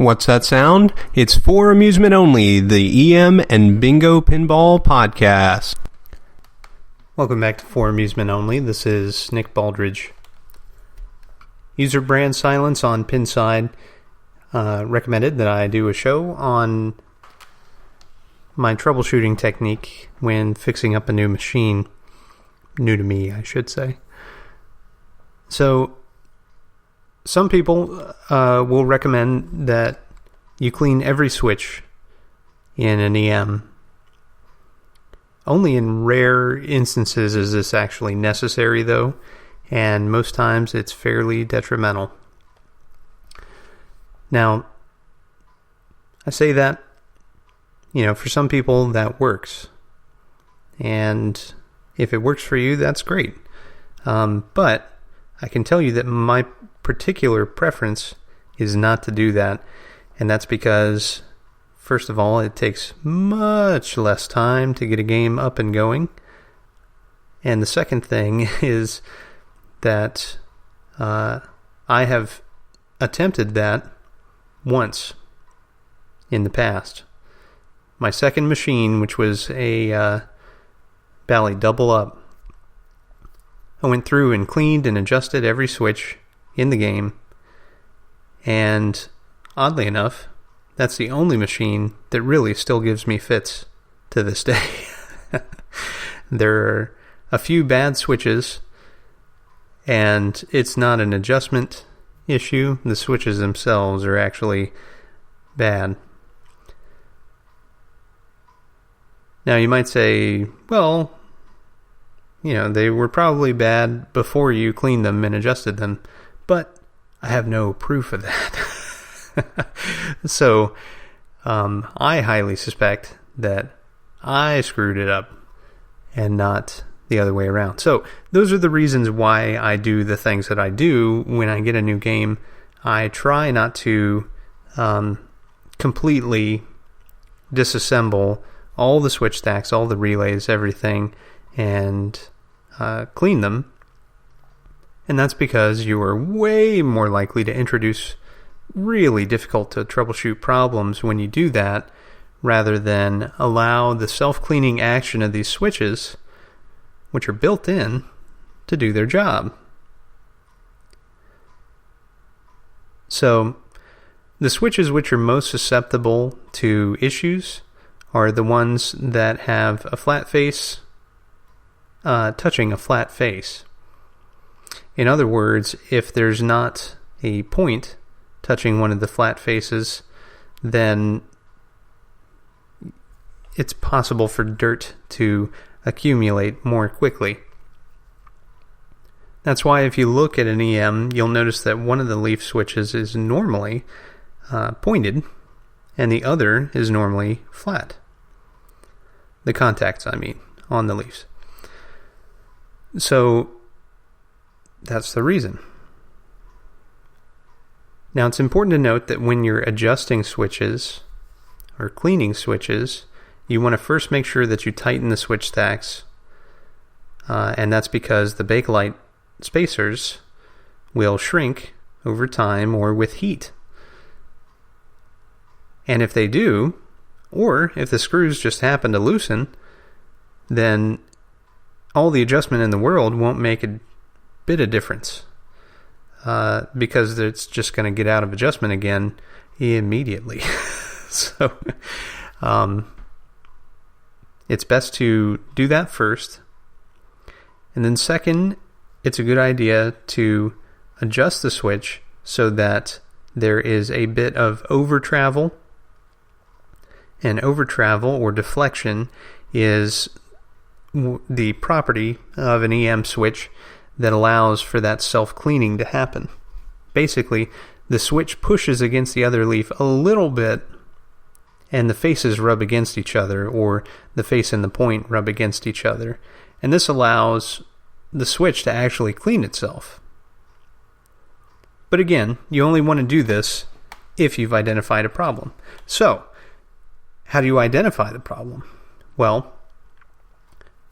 What's that sound? It's for amusement only, the EM and Bingo Pinball Podcast. Welcome back to For Amusement Only. This is Nick Baldridge. User brand silence on Pinside recommended that I do a show on my troubleshooting technique when fixing up a new machine. New to me, I should say. So, some people will recommend that you clean every switch in an EM. Only in rare instances is this actually necessary, though, and most times it's fairly detrimental. Now, I say that, for some people that works. And if it works for you, that's great. But I can tell you that my particular preference is not to do that, and that's because, first of all, it takes much less time to get a game up and going, and the second thing is that I have attempted that once in the past. My second machine, which was a Bally double up, I went through and cleaned and adjusted every switch in the game, and oddly enough, that's the only machine that really still gives me fits to this day. There are a few bad switches, and it's not an adjustment issue. The switches themselves are actually bad. Now you might say, well, they were probably bad before you cleaned them and adjusted them, but I have no proof of that. So, I highly suspect that I screwed it up and not the other way around. So, those are the reasons why I do the things that I do when I get a new game. I try not to completely disassemble all the switch stacks, all the relays, everything, and clean them. And that's because you are way more likely to introduce really difficult to troubleshoot problems when you do that, rather than allow the self-cleaning action of these switches, which are built in, to do their job. So, the switches which are most susceptible to issues are the ones that have a flat face touching a flat face. In other words, if there's not a point touching one of the flat faces, then it's possible for dirt to accumulate more quickly. That's why if you look at an EM, you'll notice that one of the leaf switches is normally pointed, and the other is normally flat. The contacts, on the leaves. So, that's the reason. Now, it's important to note that when you're adjusting switches or cleaning switches, you want to first make sure that you tighten the switch stacks, and that's because the Bakelite spacers will shrink over time or with heat. And if they do, or if the screws just happen to loosen, then all the adjustment in the world won't make a bit of difference, because it's just going to get out of adjustment again immediately. So, it's best to do that first. And then second, it's a good idea to adjust the switch so that there is a bit of over travel. And over travel or deflection is the property of an EM switch that allows for that self-cleaning to happen. Basically, the switch pushes against the other leaf a little bit, and the faces rub against each other, or the face and the point rub against each other. And this allows the switch to actually clean itself. But again, you only want to do this if you've identified a problem. So, how do you identify the problem? Well,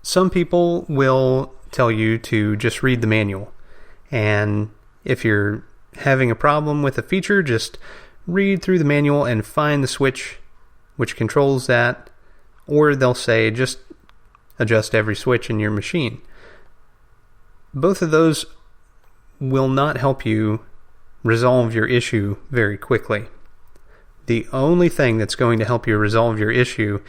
some people will tell you to just read the manual. And if you're having a problem with a feature, just read through the manual and find the switch which controls that, or they'll say just adjust every switch in your machine. Both of those will not help you resolve your issue very quickly. The only thing that's going to help you resolve your issue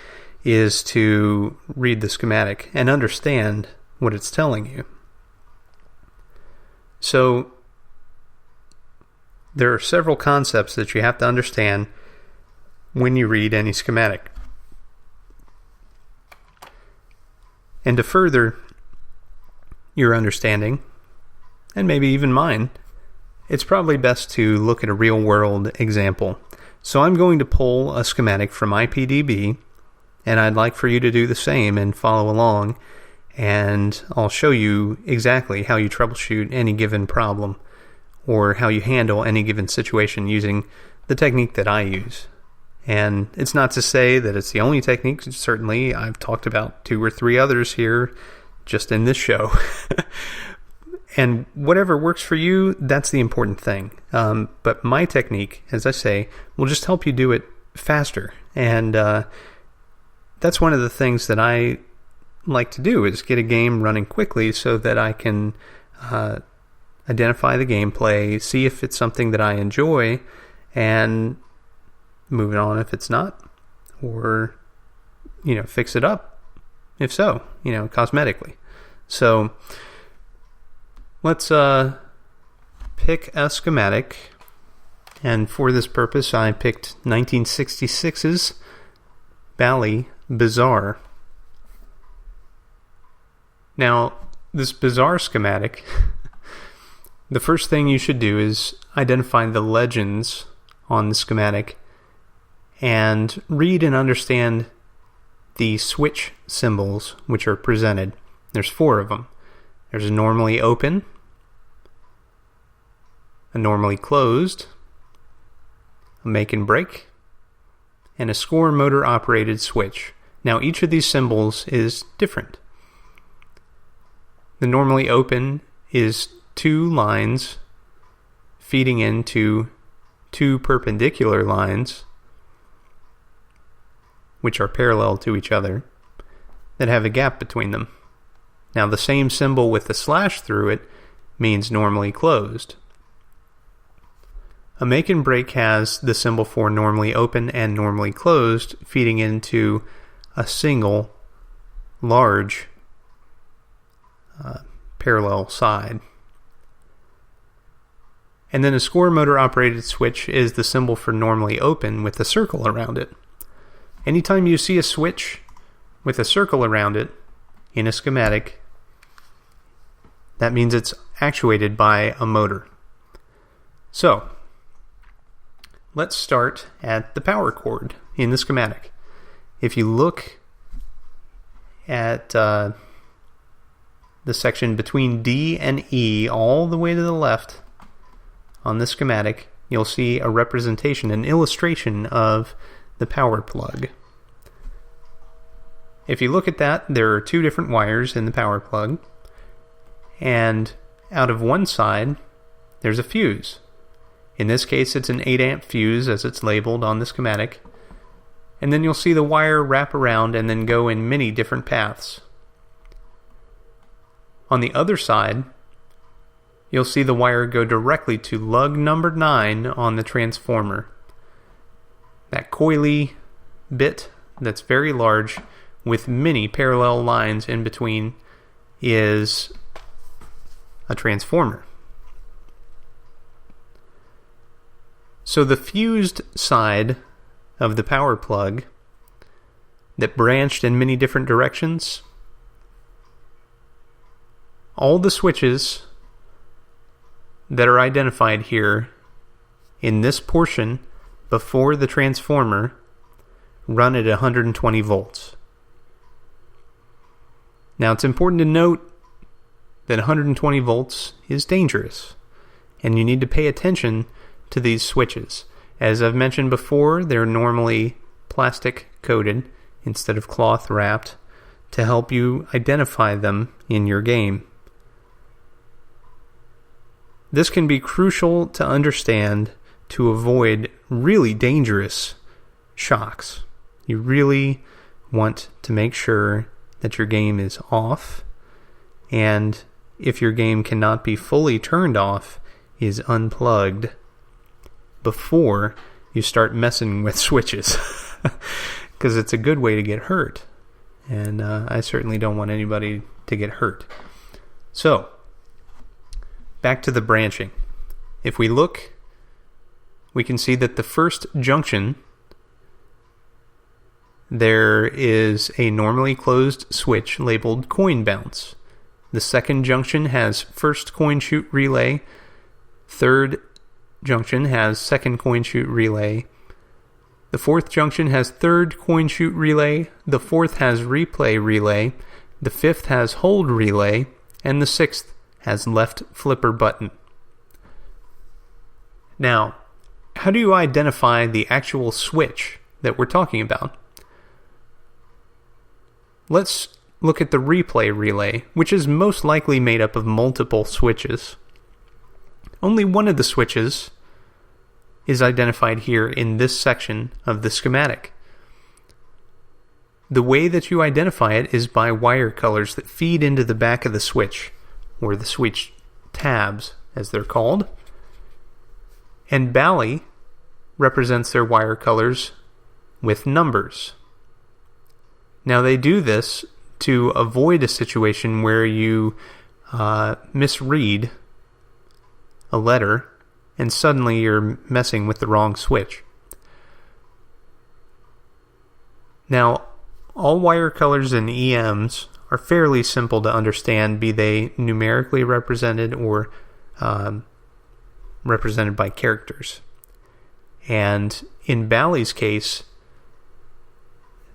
is to read the schematic and understand what it's telling you. So, there are several concepts that you have to understand when you read any schematic. And to further your understanding, and maybe even mine, it's probably best to look at a real-world example. So I'm going to pull a schematic from IPDB, and I'd like for you to do the same and follow along, and I'll show you exactly how you troubleshoot any given problem, or how you handle any given situation using the technique that I use. And it's not to say that it's the only technique. Certainly, I've talked about 2 or 3 others here just in this show. And whatever works for you, that's the important thing. But my technique, as I say, will just help you do it faster. And that's one of the things that I like to do, is get a game running quickly so that I can identify the gameplay, see if it's something that I enjoy, and move it on if it's not, or fix it up if so, cosmetically. So let's pick a schematic, and for this purpose I picked 1966's Bally Bazaar. Now, this Bazaar schematic, the first thing you should do is identify the legends on the schematic and read and understand the switch symbols which are presented. There's 4 of them. There's a normally open, a normally closed, a make and break, and a score motor operated switch. Now each of these symbols is different. The normally open is 2 lines feeding into 2 perpendicular lines, which are parallel to each other, that have a gap between them. Now the same symbol with the slash through it means normally closed. A make and break has the symbol for normally open and normally closed feeding into a single large parallel side. And then a score motor operated switch is the symbol for normally open with a circle around it. Anytime you see a switch with a circle around it in a schematic, that means it's actuated by a motor. So, let's start at the power cord in the schematic. If you look at the section between D and E all the way to the left on the schematic, you'll see a representation, an illustration of the power plug. If you look at that, there are 2 different wires in the power plug, and out of one side there's a fuse. In this case it's an 8 amp fuse as it's labeled on the schematic, and then you'll see the wire wrap around and then go in many different paths. On the other side, you'll see the wire go directly to lug number 9 on the transformer. That coily bit that's very large with many parallel lines in between is a transformer. So the fused side of the power plug that branched in many different directions, all the switches that are identified here in this portion before the transformer run at 120 volts. Now it's important to note that 120 volts is dangerous, and you need to pay attention to these switches. As I've mentioned before, they're normally plastic coated instead of cloth wrapped to help you identify them in your game. This can be crucial to understand to avoid really dangerous shocks. You really want to make sure that your game is off, and if your game cannot be fully turned off, is unplugged before you start messing with switches, because it's a good way to get hurt, and I certainly don't want anybody to get hurt. So, back to the branching. If we look, we can see that the first junction, there is a normally closed switch labeled coin bounce. The second junction has first coin shoot relay. Third junction has second coin shoot relay. The fourth junction has third coin shoot relay. The fourth has replay relay. The fifth has hold relay. And the sixth has left flipper button. Now, how do you identify the actual switch that we're talking about? Let's look at the replay relay, which is most likely made up of multiple switches. Only one of the switches is identified here in this section of the schematic. The way that you identify it is by wire colors that feed into the back of the switch, or the switch tabs, as they're called. And Bally represents their wire colors with numbers. Now they do this to avoid a situation where you misread a letter and suddenly you're messing with the wrong switch. Now, all wire colors and EMs are fairly simple to understand, be they numerically represented or represented by characters. And in Bally's case,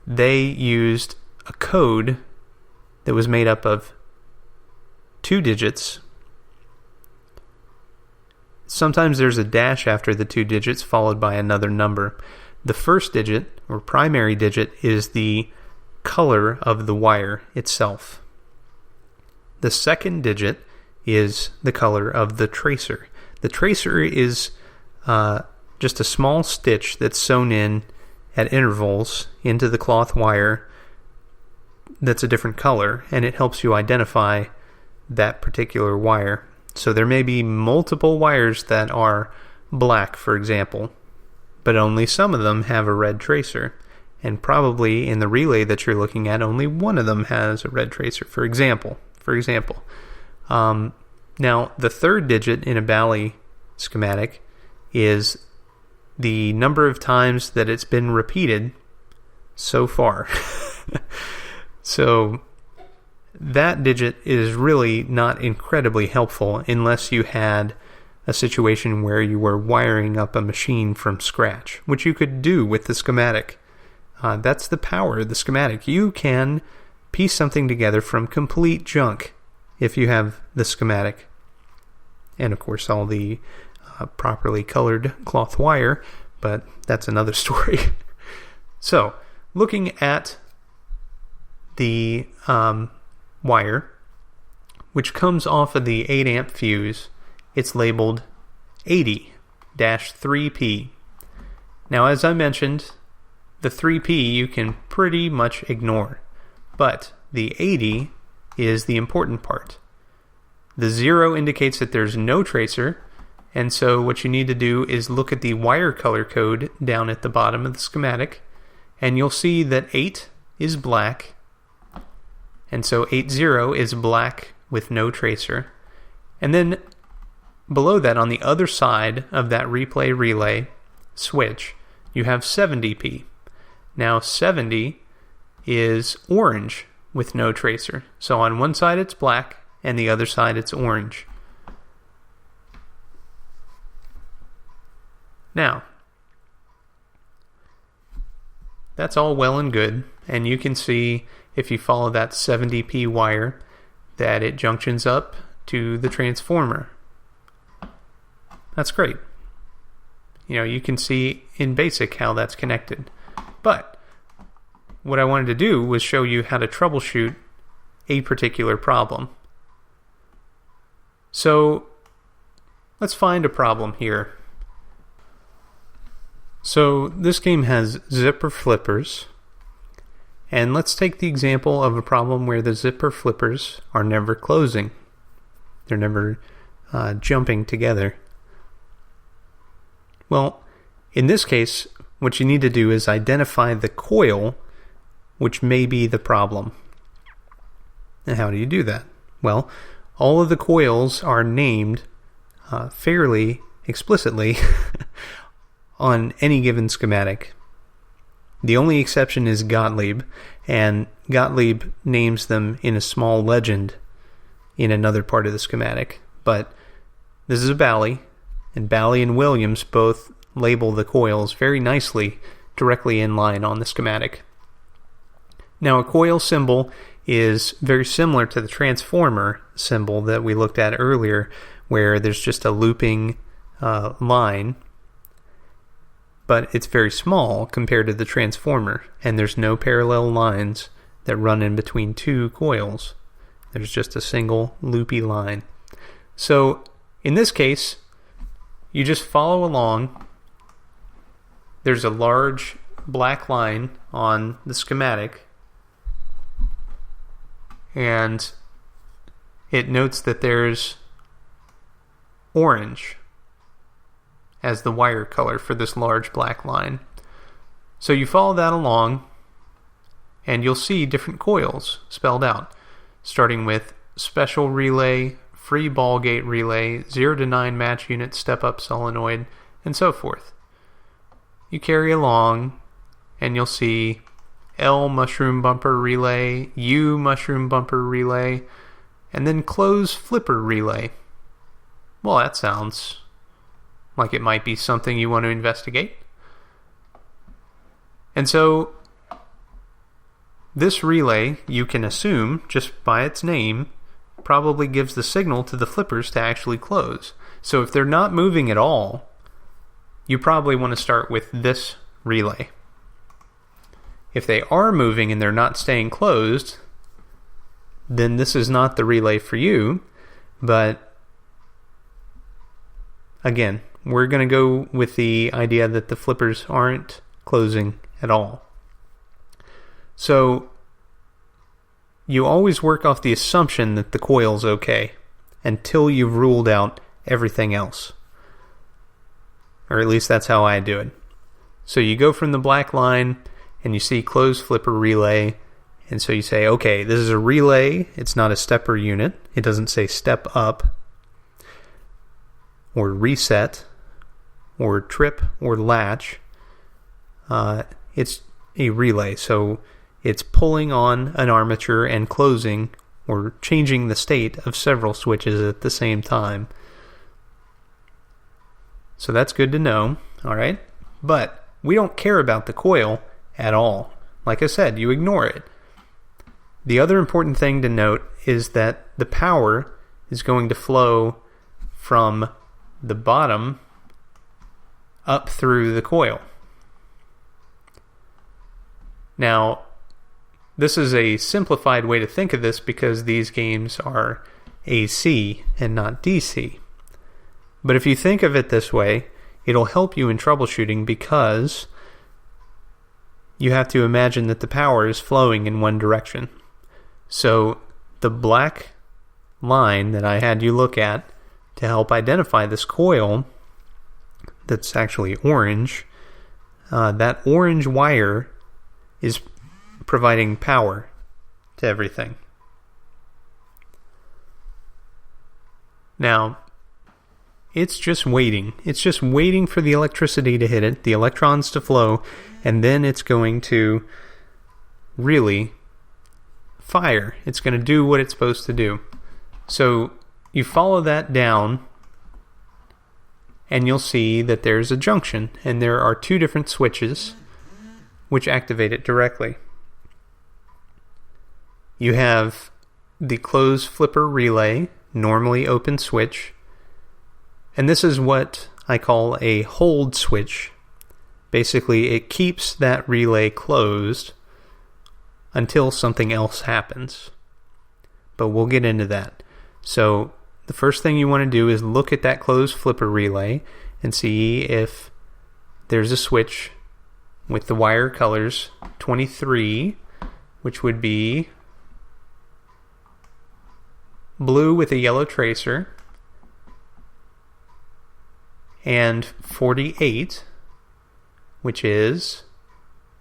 they used a code that was made up of 2 digits. Sometimes there's a dash after the 2 digits followed by another number. The first digit, or primary digit, is the color of the wire itself. The second digit is the color of the tracer. The tracer is just a small stitch that's sewn in at intervals into the cloth wire that's a different color, and it helps you identify that particular wire. So there may be multiple wires that are black, for example, but only some of them have a red tracer. And probably in the relay that you're looking at, only one of them has a red tracer, for example. Now, the third digit in a Bally schematic is the number of times that it's been repeated so far. So that digit is really not incredibly helpful unless you had a situation where you were wiring up a machine from scratch, which you could do with the schematic. That's the power of the schematic. You can piece something together from complete junk if you have the schematic. And of course all the properly colored cloth wire, but that's another story. So, looking at the wire, which comes off of the 8 amp fuse, it's labeled 80-3P. Now, as I mentioned, the 3P you can pretty much ignore, but the 80 is the important part. The 0 indicates that there's no tracer, and so what you need to do is look at the wire color code down at the bottom of the schematic, and you'll see that 8 is black, and so 80 is black with no tracer. And then below that, on the other side of that replay relay switch, you have 70P. Now 70 is orange with no tracer. So on one side it's black, and the other side it's orange. Now, that's all well and good, and you can see if you follow that 70P wire that it junctions up to the transformer. That's great. You can see in BASIC how that's connected. But what I wanted to do was show you how to troubleshoot a particular problem. So let's find a problem here. So this game has zipper flippers. And let's take the example of a problem where the zipper flippers are never closing. They're never jumping together. Well, in this case, what you need to do is identify the coil which may be the problem. And how do you do that? Well, all of the coils are named fairly explicitly on any given schematic. The only exception is Gottlieb, and Gottlieb names them in a small legend in another part of the schematic. But this is a Bally, and Bally and Williams both label the coils very nicely directly in line on the schematic. Now, a coil symbol is very similar to the transformer symbol that we looked at earlier, where there's just a looping line, but it's very small compared to the transformer, and there's no parallel lines that run in between two coils. There's just a single loopy line. So, in this case, you just follow along. There's a large black line on the schematic, and it notes that there's orange as the wire color for this large black line. So you follow that along, and you'll see different coils spelled out, starting with special relay, free ball gate relay, 0 to 9 match unit step-up solenoid, and so forth. You carry along, and you'll see L mushroom bumper relay, U mushroom bumper relay, and then close flipper relay. Well, that sounds like it might be something you want to investigate. And so, this relay, you can assume, just by its name, probably gives the signal to the flippers to actually close. So if they're not moving at all, you probably want to start with this relay. If they are moving and they're not staying closed, then this is not the relay for you. But again, we're going to go with the idea that the flippers aren't closing at all. So you always work off the assumption that the coil's okay until you've ruled out everything else. Or at least that's how I do it. So you go from the black line and you see closed flipper relay, and so you say, okay, this is a relay, it's not a stepper unit, it doesn't say step up, or reset, or trip, or latch. It's a relay, so it's pulling on an armature and closing or changing the state of several switches at the same time. So that's good to know, alright? But we don't care about the coil at all. Like I said, you ignore it. The other important thing to note is that the power is going to flow from the bottom up through the coil. Now, this is a simplified way to think of this because these games are AC and not DC. But if you think of it this way, it'll help you in troubleshooting because you have to imagine that the power is flowing in one direction. So the black line that I had you look at to help identify this coil that's actually orange, that orange wire is providing power to everything. Now, it's just waiting. It's just waiting for the electricity to hit it, the electrons to flow, and then it's going to really fire. It's going to do what it's supposed to do. So you follow that down, and you'll see that there's a junction, and there are two different switches which activate it directly. You have the closed flipper relay, normally open switch, and this is what I call a hold switch. Basically, it keeps that relay closed until something else happens. But we'll get into that. So the first thing you want to do is look at that closed flipper relay and see if there's a switch with the wire colors 23, which would be blue with a yellow tracer, and 48, which is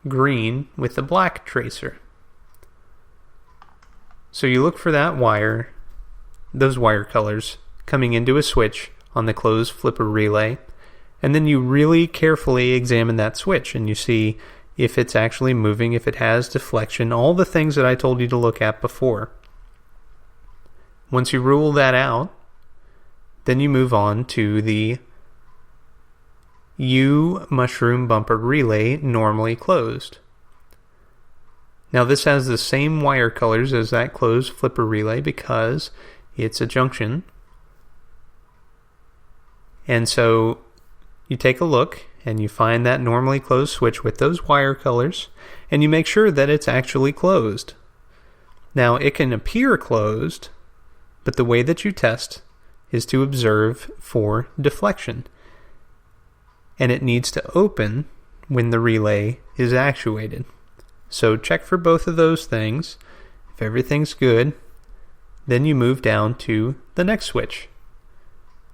green with a black tracer. So you look for that wire, those wire colors, coming into a switch on the closed flipper relay, and then you really carefully examine that switch and you see if it's actually moving, if it has deflection, all the things that I told you to look at before. Once you rule that out, then you move on to the U mushroom bumper relay normally closed. Now this has the same wire colors as that closed flipper relay because it's a junction. And so you take a look and you find that normally closed switch with those wire colors and you make sure that it's actually closed. Now it can appear closed, but the way that you test is to observe for deflection. And it needs to open when the relay is actuated. So check for both of those things. If everything's good, then you move down to the next switch.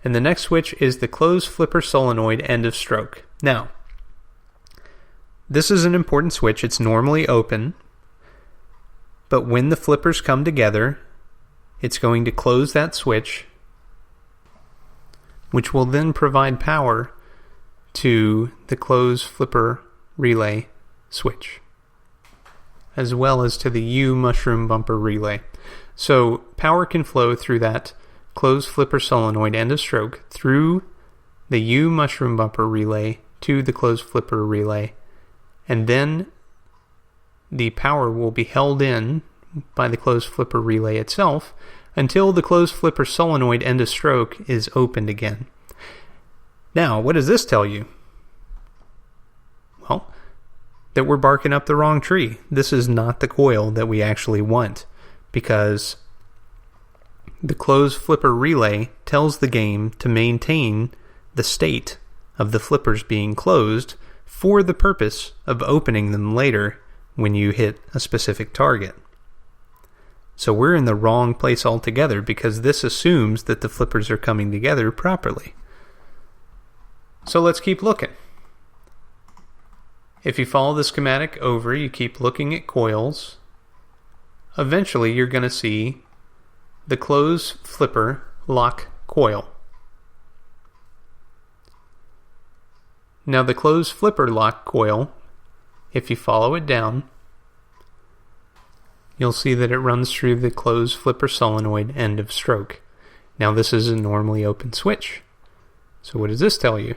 And the next switch is the closed flipper solenoid end of stroke. Now, this is an important switch. It's normally open, but when the flippers come together, it's going to close that switch, which will then provide power to the closed flipper relay switch, as well as to the U mushroom bumper relay. So power can flow through that closed flipper solenoid end of stroke through the U mushroom bumper relay to the closed flipper relay, and then the power will be held in by the closed flipper relay itself until the closed flipper solenoid end of stroke is opened again. Now, what does this tell you? Well, that we're barking up the wrong tree. This is not the coil that we actually want, because the closed flipper relay tells the game to maintain the state of the flippers being closed for the purpose of opening them later when you hit a specific target. So we're in the wrong place altogether because this assumes that the flippers are coming together properly. So let's keep looking. If you follow the schematic over, you keep looking at coils, eventually you're going to see the closed flipper lock coil. Now the closed flipper lock coil, if you follow it down, you'll see that it runs through the closed flipper solenoid end of stroke. Now this is a normally open switch. So what does this tell you?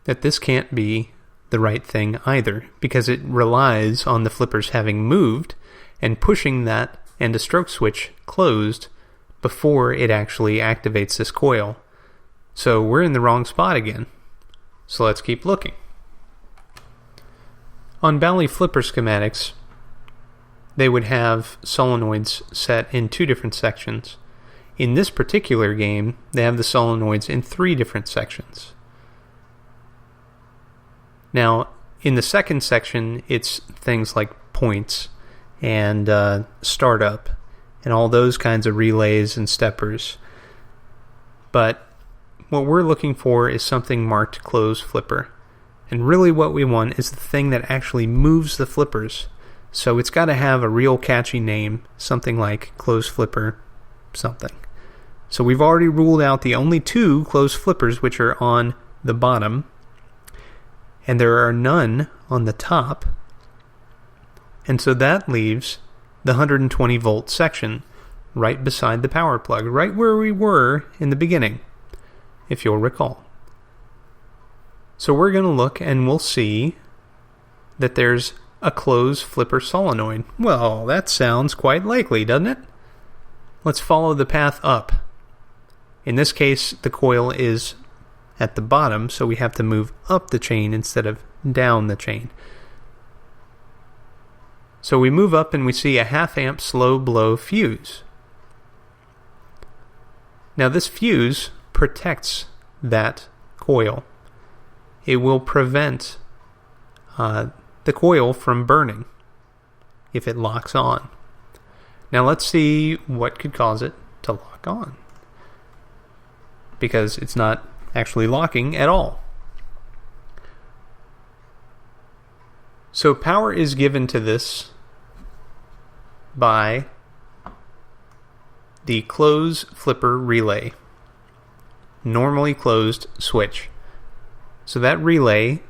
That this can't be the right thing either, because it relies on the flippers having moved and pushing that end of stroke switch closed before it actually activates this coil. So we're in the wrong spot again. So let's keep looking. On Bally flipper schematics, they would have solenoids set in 2 different sections. In this particular game, they have the solenoids in 3 different sections. Now, in the second section, it's things like points and startup and all those kinds of relays and steppers. But what we're looking for is something marked closed flipper. And really what we want is the thing that actually moves the flippers. So it's got to have a real catchy name, something like closed flipper something. So we've already ruled out the only 2 closed flippers, which are on the bottom, and there are none on the top. And so that leaves the 120 volt section right beside the power plug, right where we were in the beginning, if you'll recall. So we're going to look and we'll see that there's a closed flipper solenoid. Well, that sounds quite likely, doesn't it? Let's follow the path up. In this case, the coil is at the bottom, so we have to move up the chain instead of down the chain. So we move up and we see a 1/2 amp slow blow fuse. Now this fuse protects that coil. it will prevent the coil from burning if it locks on. Now let's see what could cause it to lock on, because it's not actually locking at all. So power is given to this by the close flipper relay, normally closed switch. So that relay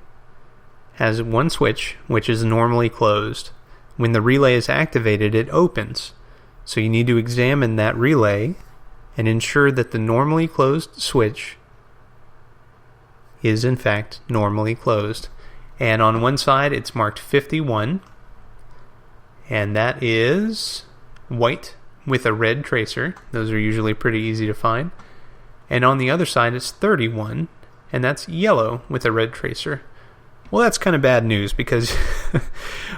has one switch, which is normally closed. When the relay is activated, it opens. So you need to examine that relay and ensure that the normally closed switch is in fact normally closed. And on one side it's marked 51, and that is white with a red tracer. Those are usually pretty easy to find. And on the other side it's 31, and that's yellow with a red tracer. Well, that's kind of bad news, because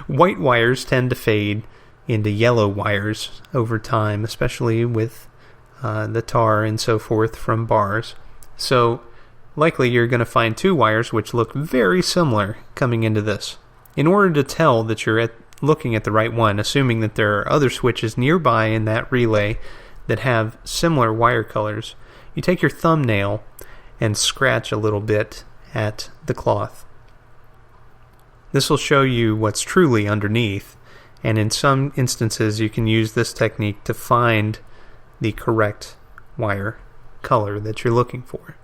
white wires tend to fade into yellow wires over time, especially with the tar and so forth from bars. So likely you're going to find two wires which look very similar coming into this. In order to tell that you're looking at the right one, assuming that there are other switches nearby in that relay that have similar wire colors, you take your thumbnail and scratch a little bit at the cloth. This will show you what's truly underneath, and in some instances you can use this technique to find the correct wire color that you're looking for.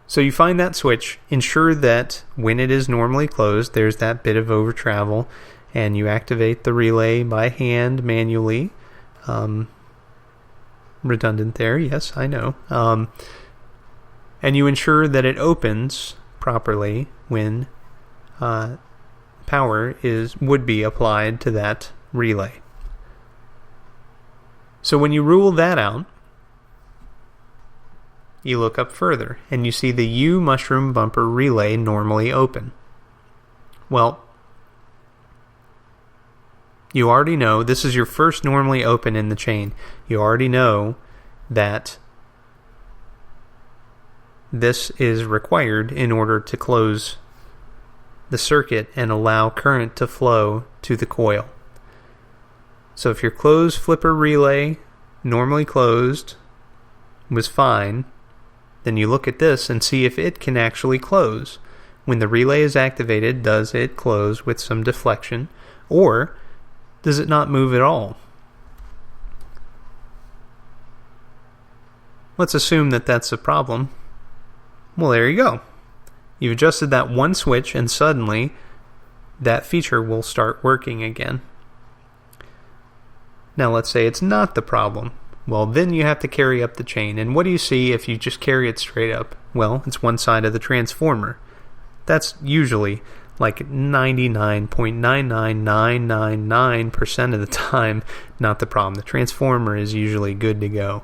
So you find that switch, ensure that when it is normally closed, there's that bit of over travel, and you activate the relay by hand manually. Redundant there, yes, I know. And you ensure that it opens properly when power would be applied to that relay. So when you rule that out, you look up further and you see the U mushroom bumper relay normally open. Well, you already know this is your first normally open in the chain. You already know that this is required in order to close the circuit and allow current to flow to the coil. So if your closed flipper relay, normally closed, was fine, then you look at this and see if it can actually close. When the relay is activated, does it close with some deflection, or does it not move at all? Let's assume that that's a problem. Well, there you go. You've adjusted that one switch, and suddenly that feature will start working again. Now let's say it's not the problem. Well, then you have to carry up the chain. And what do you see if you just carry it straight up? Well, it's one side of the transformer. That's usually like 99.99999% of the time not the problem. The transformer is usually good to go.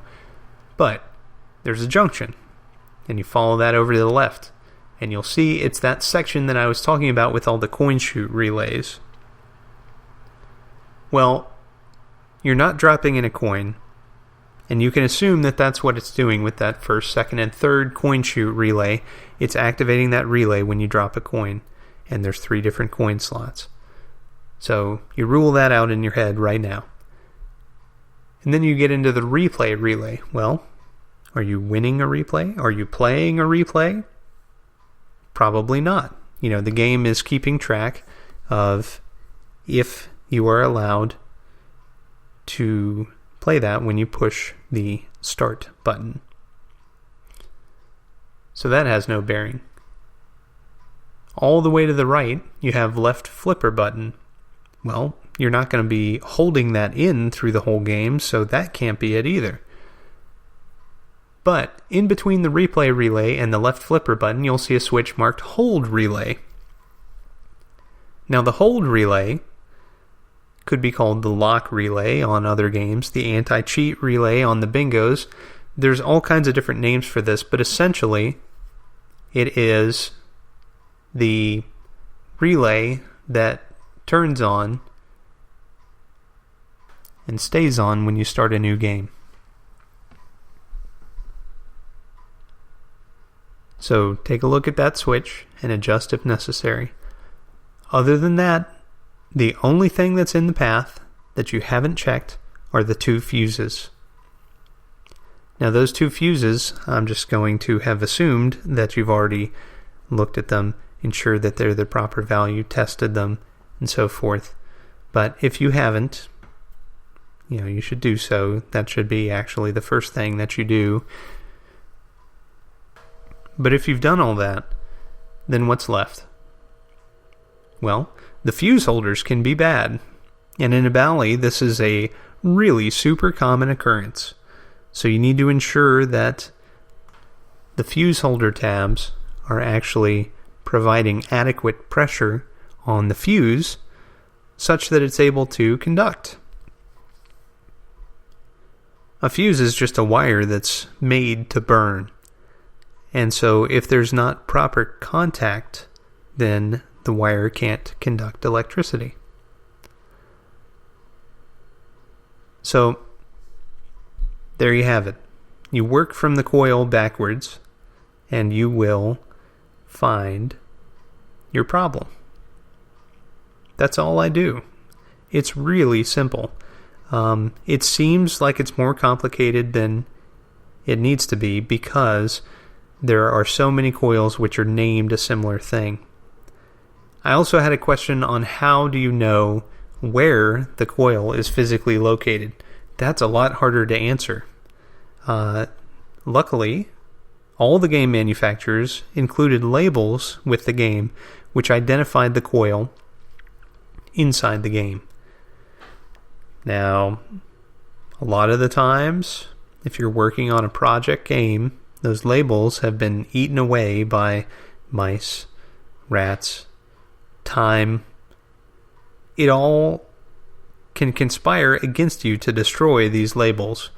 But there's a junction, and you follow that over to the left, and you'll see it's that section that I was talking about with all the coin chute relays. Well, you're not dropping in a coin, and you can assume that that's what it's doing with that first, second, and third coin chute relay. It's activating that relay when you drop a coin, and there's 3 different coin slots. So you rule that out in your head right now. And then you get into the replay relay. Well, are you winning a replay? Are you playing a replay? Probably not. You know, the game is keeping track of if you are allowed to play that when you push the start button. So that has no bearing. All the way to the right, you have left flipper button. Well, you're not going to be holding that in through the whole game, so that can't be it either. But in between the replay relay and the left flipper button, you'll see a switch marked hold relay. Now the hold relay could be called the lock relay on other games, the anti-cheat relay on the bingos. There's all kinds of different names for this, but essentially it is the relay that turns on and stays on when you start a new game. So take a look at that switch and adjust if necessary. Other than that, the only thing that's in the path that you haven't checked are the 2 fuses. Now those 2 fuses, I'm just going to have assumed that you've already looked at them, ensured that they're the proper value, tested them, and so forth. But if you haven't, you should do so. That should be actually the first thing that you do. But if you've done all that, then what's left? Well, the fuse holders can be bad. And in a Bally, this is a really super common occurrence. So you need to ensure that the fuse holder tabs are actually providing adequate pressure on the fuse such that it's able to conduct. A fuse is just a wire that's made to burn. And so if there's not proper contact, then the wire can't conduct electricity. So there you have it. You work from the coil backwards, and you will find your problem. That's all I do. It's really simple. It seems like it's more complicated than it needs to be because there are so many coils which are named a similar thing. I also had a question on how do you know where the coil is physically located. That's a lot harder to answer. Luckily, all the game manufacturers included labels with the game which identified the coil inside the game. Now, a lot of the times, if you're working on a project game, those labels have been eaten away by mice, rats, time. It all can conspire against you to destroy these labels.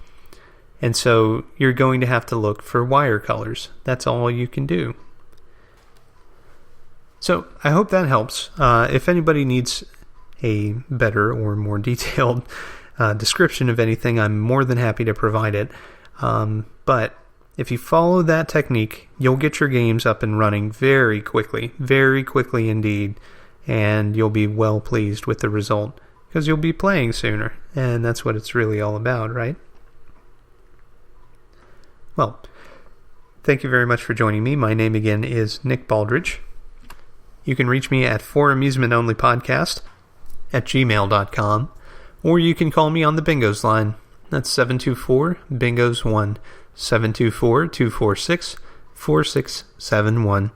And so you're going to have to look for wire colors. That's all you can do. So I hope that helps. If anybody needs a better or more detailed description of anything, I'm more than happy to provide it. But if you follow that technique, you'll get your games up and running very quickly indeed, and you'll be well pleased with the result because you'll be playing sooner, and that's what it's really all about, right? Well, thank you very much for joining me. My name again is Nick Baldridge. You can reach me at foramusementonlypodcast at gmail.com, or you can call me on the Bingos line. That's 724-BINGOS1, 724-246-4671.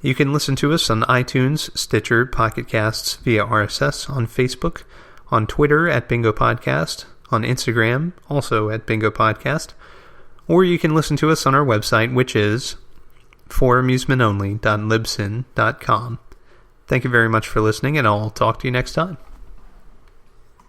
You can listen to us on iTunes, Stitcher, Pocket Casts, via RSS, on Facebook, on Twitter at Bingo Podcast, on Instagram, also at Bingo Podcast, or you can listen to us on our website, which is foramusementonly.libsyn.com. Thank you very much for listening, and I'll talk to you next time.